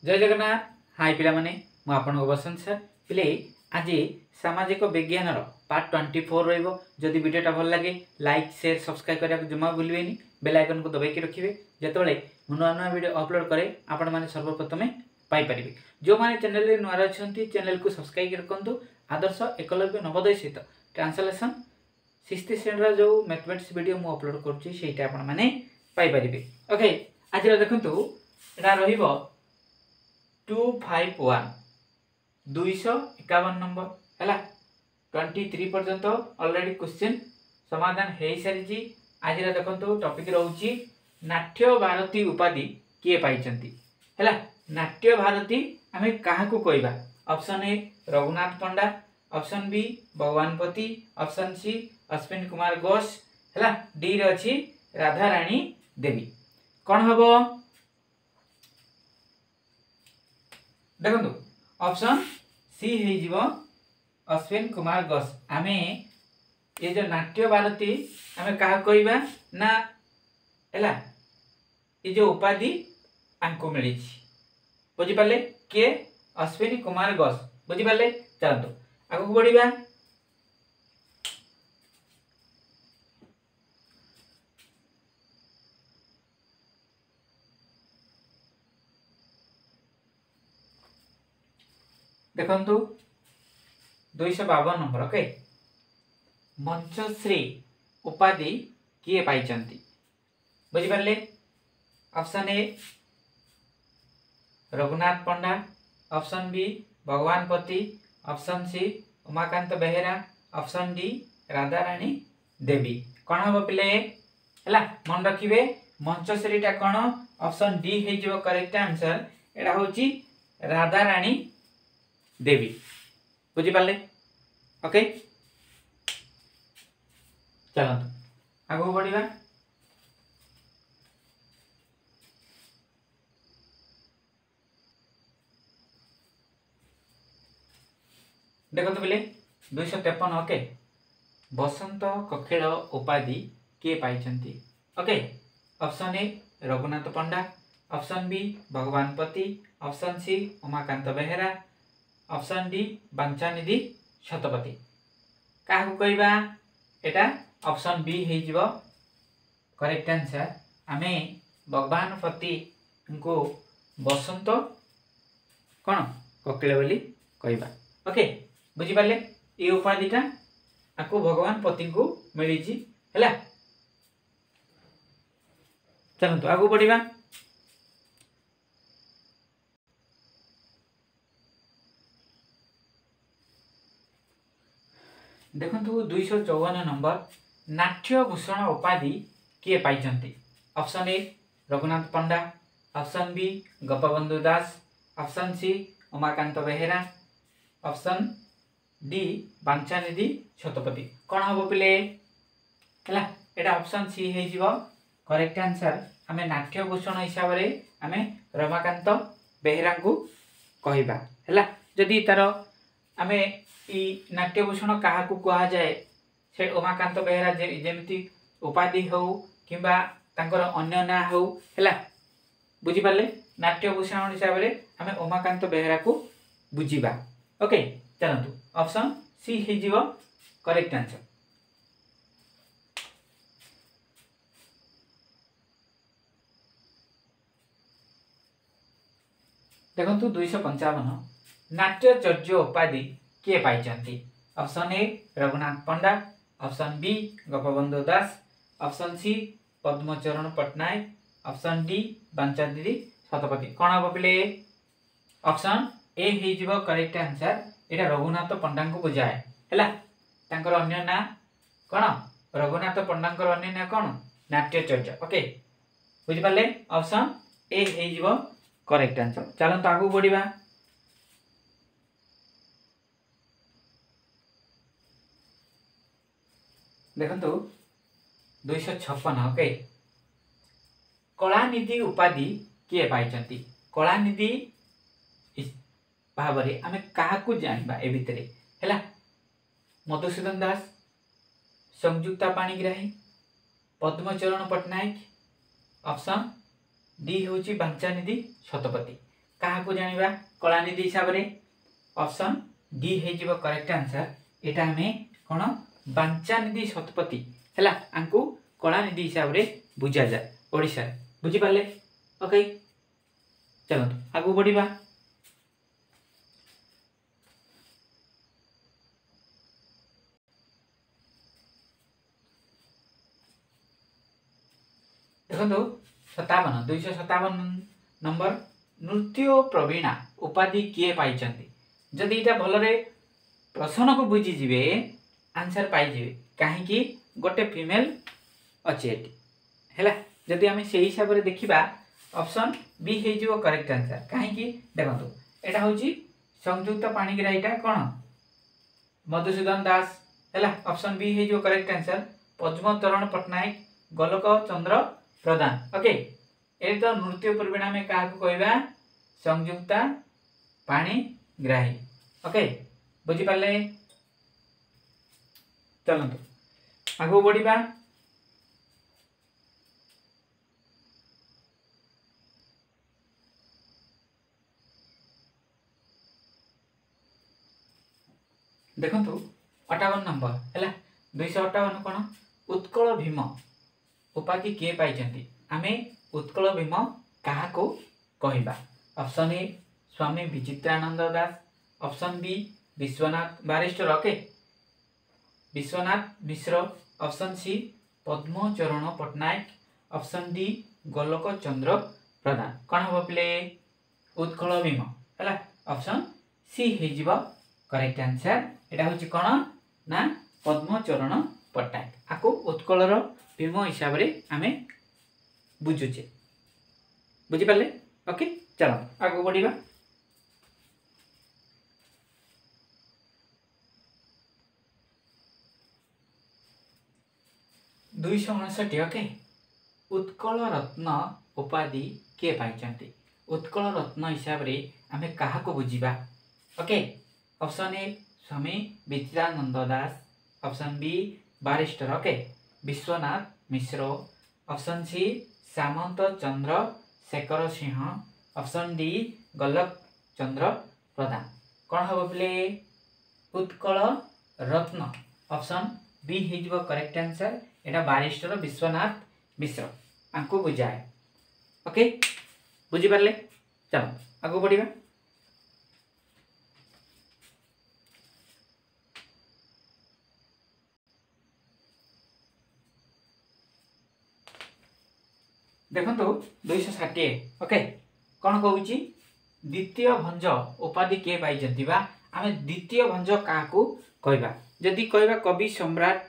जय जगन्नाथ। हाय पिला माने मु आपन बसंत सर पिले आज सामाजिक विज्ञान पार्ट 24 रहिबो। जदि वीडियोटा भल लगे लाइक शेयर सब्सक्राइब करिया जमा भूलिबेनी। बेल आइकन को दबाई के रखिबे जेतेबेले मु नया वीडियो अपलोड करे आपण माने सर्वप्रथमे पाई परिबे। जो माने चैनल रे नया अछंती चैनल को सब्सक्राइब रखंतु। आदर्श एकलव्य नवोदय सहित ट्रांसलेशन 6th स्टैंडर्ड जो मैथमेटिक्स वीडियो मु अपलोड करछि सेटा आपण माने पाई परिबे। ओके आज देखंतु एटा रहिबो 251 251 नंबर है 23 पर्यंत ऑलरेडी क्वेश्चन समाधान हो सारी। आज देखो टॉपिक रोची नाट्य भारती उपाधि किए पाइछंती है। नाट्य भारती आम क्या कहवा? Option A Raghunath Panda, option B Bhagabanpati, option C Ashwin Kumar Ghosh है, डी रे अच्छी राधा रानी देवी। कौन हम देखो ऑप्शन सी हो अश्विन कुमार घोष। आमे ये जो नाट्य भारती आमे क्या कहवा ना है ये जो उपाधि आमको मिली बुझिपारे के अश्विन कुमार घोष बुझिपारे। चलते आगू बढ़िया। देखंतु 252 नंबर। ओके मंचश्री उपाधि किए पाइछंती बुझिपारे? Option A Raghunath Panda, option B Bhagabanpati, option C Umakant Behera, option D Radha Rani Devi. कौन हम पिले है मन रखिए मंचश्रीटा कौन? ऑप्शन डी हो करेक्ट आंसर। एटा होची राधा रानी देवी बुझिपारे। ओके चलते आगू बढ़िया। देखो तो पिले 253। ओके बसंत कखेल उपाधि किए पाइछंती? Okay option A Raghunath Panda, option B Bhagabanpati, option C Umakant Behera, option D Banchanidhi Satpathy. क्या कहवा? एटा ऑप्शन बी हो करेक्ट आंसर। आमे भगवानपति को बसंत कौन ककिल बोली कहवा। ओके बुझिपारे ये उपाधिटा आपको भगवानपति को मिली है। चलते आगू बढ़िया। देखो 254 नंबर नाट्यभूषण उपाधि किए पाइछंती? Option A Raghunath Panda, option B Gopabandhu Das, option C Umakant Behera, option D Banchanidhi Satpathy. कौन हम पिले है? एटा ऑप्शन सी हो करेक्ट आंसर। आमे नाट्यभूषण हिसाब से आमे रमाकांत बेहेरा को कहवा है। जदि तार आमे नाट्यभूषण क्या कह जाए से उमाकांत बेहेरा जेमती उपाधि हो किंबा तांकर अन्य ना हो है बुझिपारे। नाट्यभूषण हिसाब से आमे उमाकांत बेहेरा को बुझीबा। ओके चलतु ऑप्शन सी हो करेक्ट आंसर। देखो 255 नाट्यचर्य उपाधि किए पाइछंती? Option A Raghunath Panda, option B Gopabandhu Das, option C Padmacharan Pattnaik, option D Banchanidhi Satpathy. कौन हम पिले? ऑप्शन ए हो करेक्ट आंसर। एटा रघुनाथ पंडा को बुझाए है। तांकर अन्य ना कौन? रघुनाथ पंडा अन्य ना कौन? नाट्यचर्य। ओके बुझिपारे ऑप्शन ए हो करेक्ट आंसर। चलते आगू बढ़िया। देखो 256। ओके कलानिधि उपाधि किए पाइछंती? कलानिधि भाव में आम क्या जानवा ए भितर है? मधुसूदन दास, संयुक्ता पाणिग्राही, पद्मचरण पट्टनायक, ऑप्शन डी हूँ बांचानिधि शतपथी। क्या जानिबा कलानिधि हिसाब से ऑप्शन डी है करेक्ट आंसर। एटा हमें कौन बांचानिधि शतपथी है आंकु कलानिधि हिसाब से बुझा जाए ओडिशा बुझी पारे। ओके चलो आगू बढ़िबा। देखो 57 257 नंबर नृत्य प्रवीणा उपाधि किए पाइछन्ति। जदि इटा भलरे प्रश्न को बुझीजे आंसर पाइजे कहीं गोटे फीमेल अच्छे है। जदि आम से हिसाब से देखा ऑप्शन बी हो करेक्ट आंसर। कहीं देखो यहाँ हूँ संयुक्त पाणिग्राही कौन मधुसूदन दास है। ऑप्शन बी हो करेक्ट आंसर। पद्मचरण पट्टनायक गोलोक चंद्र प्रधान। ओके ये तो नृत्य प्रवीणा में क्या कहवा संयुक्ता पाणिग्राही। ओके बुझीपारे चलतु आगू बढ़िबा। देखु 58 नंबर है 258 कौन उत्कल भीम उपाधि किए पाइछन्ति। आमे उत्कल भीम क्या कहवा option A Swami Bichitrananda Das. Option B Biswanath barrister okay Biswanath Mishra. Option C Padmacharan Pattnaik. Option D Golok Chandra Pradhan. कौन हम पे उत्कल भीम है ऑप्शन सी हो करेक्ट आंसर। यहाँ हूँ कौन ना पद्मचरण पट्टनायक आपको उत्कलर भीम हिसाब से आम बुझुचे बुझीपारे। ओके चलो आगू बढ़िबा। दुईश 59 ओके उत्कल रत्न उपाधि किए पाइछन्ति। उत्कल रत्न हिसाब से आम क्या बुझा okay option A Swami Bichitrananda Das. Option B barrister okay Biswanath Mishra. Option C Samanta Chandra Sekhar Singh. Option D Golok Chandra Pradhan. कौन हम पे उत्कल रत्न ऑप्शन बी हो करेक्ट आंसर। यहाँ बारिस्टर विश्वनाथ मिश्र आपको बुझाए। ओके बुझीपारे चलो आगू बढ़िबा। देखो 260 ओके कौन कहूँ द्वितीय भंज उपाधि किए पाइछन्ति बा आमे द्वितीय भंज क्या कहवा जदि कहवा कवि सम्राट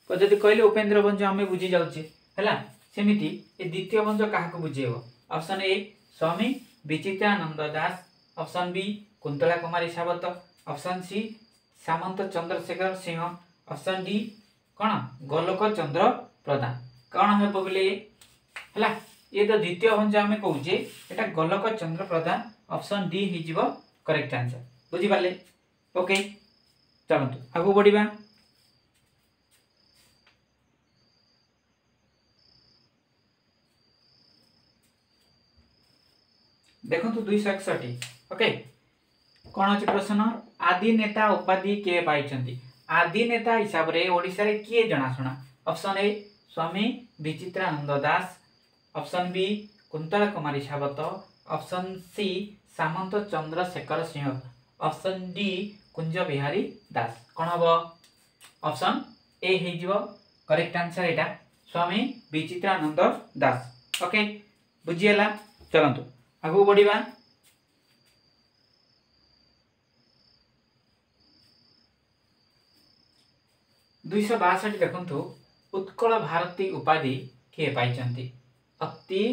जदि कहले उपेन्द्र भंज आम बुझी जाऊे है सेमती ए द्वितीय भंज क्या बुझेब। Option A Swami Bichitrananda Das. Option B Kuntala Kumari Sabat. Option C Samanta Chandrasekhar Singh. Option D कौन गोलोक चंद्र प्रधान। कौन हम बोले है ये तो द्वितीय भंज आम कहे यहाँ गोलोक चंद्र प्रधान। ऑप्शन डी हो करेक्ट आंसर बुझीपारे। ओके चलतु आगू बढ़िबा। देखो 261 ओके कौन अच्छे प्रश्न आदि नेता उपाधि किए पाइछन्ति। आदि नेता हिसाब से ओडिशा रे किए जनाशुना। Option A Swami Bichitrananda Das. Option B Kuntala Kumari Sabat. Option C Samanta Chandrasekhar Singh. Option D Kunja Bihari Das. कौन हम ऑप्शन ए हो करेक्ट आंसर। यहाँ स्वामी विचित्रानंद दास। ओके बुझीगला चलतु आगू बढ़िबा। दुईश 62 देखु उत्कल भारती उपाधि किए पाइछन्ति। अति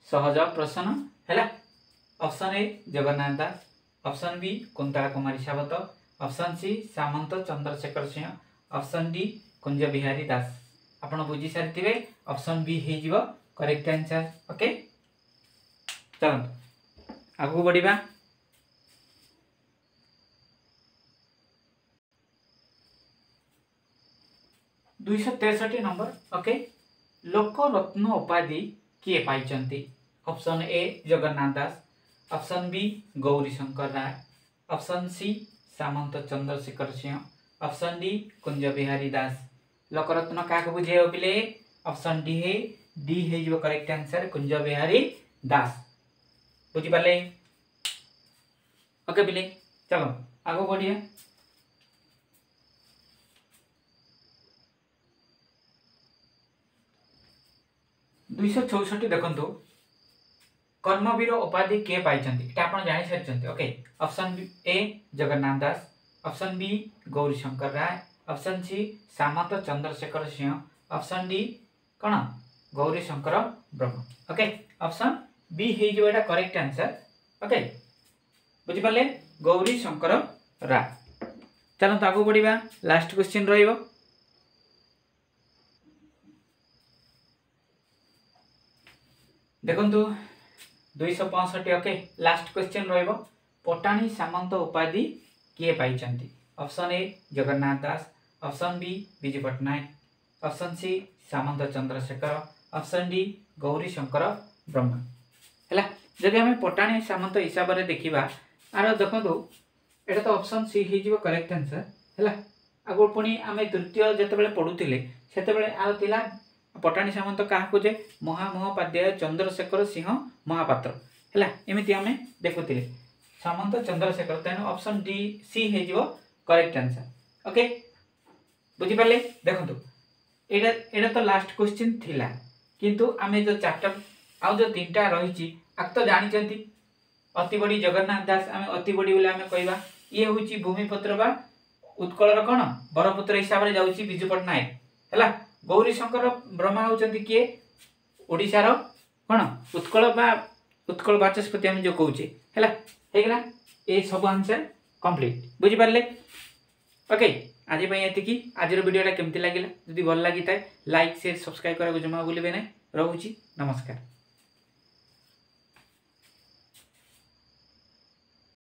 सहज प्रश्न है। Option A Jagannath Das. Option B Kuntala Kumari Sabat. Option C Samanta Chandrasekhar Singh. Option D Kunja Bihari Das. आपन बुझी सारी ऑप्शन बी हो करेक्ट आंसर। ओके चलतु आगू बढ़िबा। दुईश 63 नंबर ओके लोकरत्न उपाधि किए पाइछन्ति। Option A Jagannath Das. Option B Gouri Shankar Ray, option C Samanta Chandrasekhar Singh, option D Kunja Bihari Das. Lokaratna क्या बुझे पिले ऑप्शन डी है डी है जो करेक्ट आंसर कुंज बिहारी दास। बुझी पाले ओके पिले चलो आगो बढ़िया। 264 देखंतु कर्मवीर उपाधि के पाइछंती एटा आपण जानि सारिछंती। Okay option A Jagannath Das, option B Gouri Shankar Ray, option C Samanta Chandrasekhar Singh, option D कोन Gouri Shankar Brahma. Okay option B हे जो एटा करेक्ट आंसर। ओके बुझी पाले गौरी शंकर राय। चलो तो आगो बढ़िबा लास्ट क्वेश्चन रहिबो। देखंतु 265 ओके लास्ट क्वेश्चन रहिबो। पटाणी सामंत उपाधि किए पाइछंती। Option A Jagannath Das, option B Bijay Pattnaik, option C Samanta Chandrasekhar, option D Gouri Shankar Brahma. हैला जदि हमें पटाणी सामंत हिसाब रे देखिबा आरो देखंतु एटा तो ऑप्शन सी हे जीवो करेक्ट आंसर। हैला आगो पुनी आमे तृतीय जतबेले पढुतिले सेतबेले आ तिला पटाणी सामंत क्या खोजे महामहोपाध्याय चंद्रशेखर सिंह महापात्र है एमती आम देखुले सामंत चंद्रशेखर तेणु ऑप्शन डी सी हो करेक्ट आंसर। ओके बुझीपारे देखो एटा तो लास्ट क्वेश्चन थिला किंतु आमे जो चार्ट आउ जो तीनटा रही आप तो जानी अति बड़ी जगन्नाथ दास आम अति बड़ी बोले आम कहवा ये हूँ भूमिपुत्र बा उत्कलर कौन बरपुत्र हिसाब से जाऊँगी विजु पट्टनायक है। गौरी शंकर ब्रह्मा होचंती किए ओडिशार कौन उत्कल बा उत्कल बाचस्पति आम जो कहूचे है ये सब आंसर कंप्लीट बुझी पारे। ओके आज ये आज वीडियोटा केमती लगे जदि भल लगी था लाइक शेयर सब्सक्राइब करा जमा भूलिए ना। रोची नमस्कार।